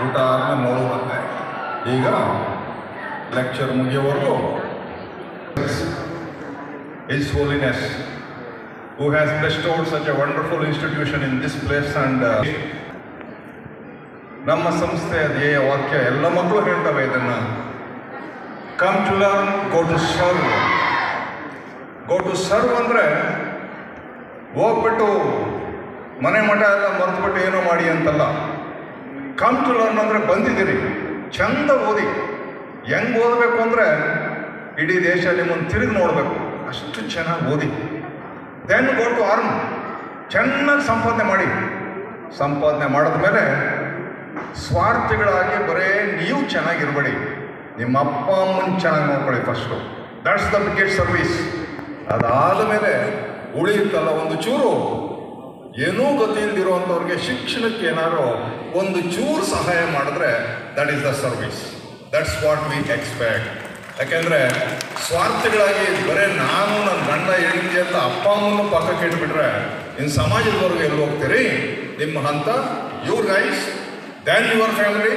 ಊಟ ಆದ್ಮೇಲೆ ನೋಡುವಂತೆ. ಈಗ lecture ಮುಗಿಯೋವರೆಗೂ His Holiness, who has bestowed such a wonderful institution in this place, and ನಮ್ಮ ಸಂಸ್ಥೆಯ ಧ್ಯೇಯ ವಾಕ್ಯ ಎಲ್ಲ ಮಕ್ಕಳು ಹೇಳ್ತವೆ ಇದನ್ನು, come to learn, go to serve. Go to serve ಅಂದರೆ ಹೋಗ್ಬಿಟ್ಟು ಮನೆ ಮಠ ಎಲ್ಲ ಮರೆತುಬಿಟ್ಟು ಏನೋ ಮಾಡಿ ಅಂತಲ್ಲ. ಕಮ್ ಟು ಲರ್ನ್ ಅಂದರೆ ಬಂದಿದ್ದೀರಿ, ಚಂದ ಓದಿ. ಹೆಂಗೆ ಓದಬೇಕು ಅಂದರೆ ಇಡೀ ದೇಶ ನಿಮ್ಮನ್ನು ತಿರುಗಿ ನೋಡಬೇಕು, ಅಷ್ಟು ಚೆನ್ನಾಗಿ ಓದಿ. ದೆನ್ ಗೋ ಟು ಅರ್ನ್, ಚೆನ್ನಾಗಿ ಸಂಪಾದನೆ ಮಾಡಿ. ಸಂಪಾದನೆ ಮಾಡಿದ ಮೇಲೆ ಸ್ವಾರ್ಥಿಗಳಾಗಿ ಬರೇ ನೀವು ಚೆನ್ನಾಗಿರ್ಬೇಡಿ, ನಿಮ್ಮ ಅಪ್ಪ ಅಮ್ಮನ ಚೆನ್ನಾಗಿ ನೋಡ್ಕೊಳ್ಳಿ first. That's the biggest service. ಅದಾದ ಮೇಲೆ ಉಳಿಯುತ್ತಲ್ಲ ಒಂದು ಚೂರು, ಏನೂ ಗತಿ ಇಲ್ದಿರುವಂಥವ್ರಿಗೆ ಶಿಕ್ಷಣಕ್ಕೆ ಏನಾದ್ರು ಒಂದು ಚೂರು ಸಹಾಯ ಮಾಡಿದ್ರೆ that is the service. That's what we expect. ಯಾಕೆಂದರೆ ಸ್ವಾರ್ಥಿಗಳಾಗಿ ಬರೀ ನಾನು ನನ್ನ ಗಂಡ ಹೆಂಡತಿ ಅಂತ ಅಪ್ಪ ಅಮ್ಮನ ಪಕ್ಕಕ್ಕೆ ಇಟ್ಬಿಟ್ರೆ ಇನ್ನು ಸಮಾಜದವರೆಗೂ ಎಲ್ಲಿ ಹೋಗ್ತೀರಿ? ನಿಮ್ಮ ಹಂತ your guys, then your family,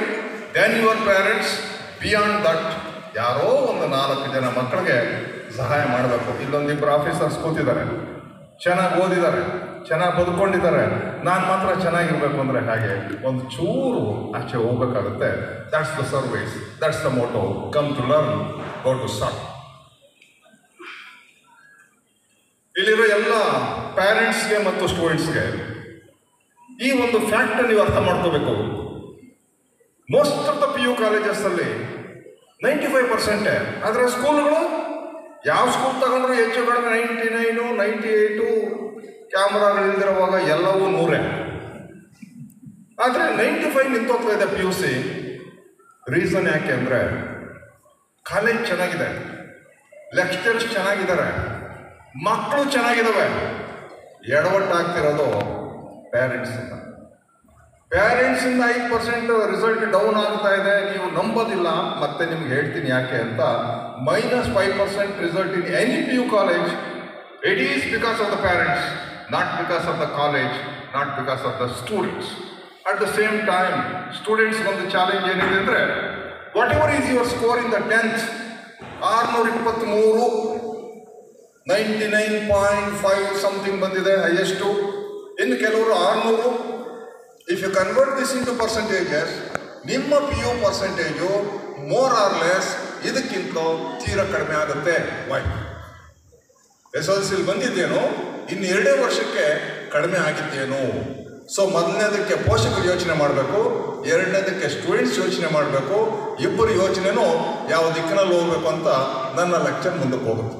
then your parents. Beyond that ಯಾರೋ ಒಂದು 4 ಜನ ಮಕ್ಕಳಿಗೆ ಸಹಾಯ ಮಾಡಬೇಕು. ಇಲ್ಲೊಂದಿಬ್ಬರು ಆಫೀಸರ್ಸ್ ಕೂತಿದ್ದಾರೆ, ಚೆನ್ನಾಗಿ ಓದಿದ್ದಾರೆ, ಚೆನ್ನಾಗಿ ಬದುಕೊಂಡಿದ್ದಾರೆ. ನಾನು ಮಾತ್ರ ಚೆನ್ನಾಗಿರ್ಬೇಕು ಅಂದರೆ ಹಾಗೆ ಒಂದು ಚೂರು ಆಚೆ ಹೋಗ್ಬೇಕಾಗುತ್ತೆ. That's the service, that's the motto. Come to learn, go to serve. ಇಲ್ಲಿರೋ ಎಲ್ಲ ಪ್ಯಾರೆಂಟ್ಸ್ಗೆ ಮತ್ತು ಸ್ಟೂಡೆಂಟ್ಸ್ಗೆ ಈ ಒಂದು ಫ್ಯಾಕ್ಟ್ ನೀವು ಅರ್ಥ ಮಾಡ್ಕೋಬೇಕು. Most of the PU ಕಾಲೇಜಸ್ಸಲ್ಲಿ 95%. ಆದರೆ ಸ್ಕೂಲ್ಗಳು ಯಾವ ಸ್ಕೂಲ್ ತಗೊಂಡ್ರು ಹೆಚ್ಚು ಕಡಿಮೆ 99, 98 ಕ್ಯಾಮ್ರಾಗಳಿಲ್ದಿರುವಾಗ ಎಲ್ಲವೂ 100. ಆದರೆ 95 ನಿಂತೋಗ್ತಾ ಇದೆ PUC. ರೀಸನ್ ಯಾಕೆ ಅಂದರೆ ಕಾಲೇಜ್ ಚೆನ್ನಾಗಿದೆ, ಲೆಕ್ಚರ್ಸ್ ಚೆನ್ನಾಗಿದ್ದಾರೆ, ಮಕ್ಕಳು ಚೆನ್ನಾಗಿದ್ದಾವೆ. ಎಡವಟ್ಟಾಗ್ತಿರೋದು ಪ್ಯಾರೆಂಟ್ಸಿಂದ. 5% ರಿಸಲ್ಟ್ ಡೌನ್ ಆಗ್ತಾ ಇದೆ. ನೀವು ನಂಬೋದಿಲ್ಲ, ಮತ್ತೆ ನಿಮ್ಗೆ ಹೇಳ್ತೀನಿ ಯಾಕೆ ಅಂತ. -5% result in any PU college. It is because of the parents, not because of the college, not because of the students. At the same time, students ಒಂದು ಚಾಲೆಂಜ್ ಏನಿದೆ ಅಂದರೆ, whatever is your score in the 10th, 623, 99.5 something ಬಂದಿದೆ highest. ಇನ್ನು ಕೆಲವರು 600. If you convert this into percentages, ನಿಮ್ಮ PU percentage more or less ಇದಕ್ಕಿಂತ ತೀರ ಕಡಿಮೆ ಆಗುತ್ತೆ. ವೈ? SLC ಬಂದಿದ್ದೇನೋ, ಇನ್ನು 2 ವರ್ಷಕ್ಕೆ ಕಡಿಮೆ ಆಗಿದ್ದೇನೋ. ಸೊ ಮೊದಲನೇದಕ್ಕೆ ಪೋಷಕರು ಯೋಚನೆ ಮಾಡಬೇಕು, ಎರಡನೇದಕ್ಕೆ ಸ್ಟೂಡೆಂಟ್ಸ್ ಯೋಚನೆ ಮಾಡಬೇಕು. ಇಬ್ಬರು ಯೋಚನೆನೂ ಯಾವ ದಿಕ್ಕಿನಲ್ಲಿ ಹೋಗ್ಬೇಕು ಅಂತ ನನ್ನ ಲೆಕ್ಚರ್ ಮುಂದಕ್ಕೆ ಹೋಗುತ್ತೆ.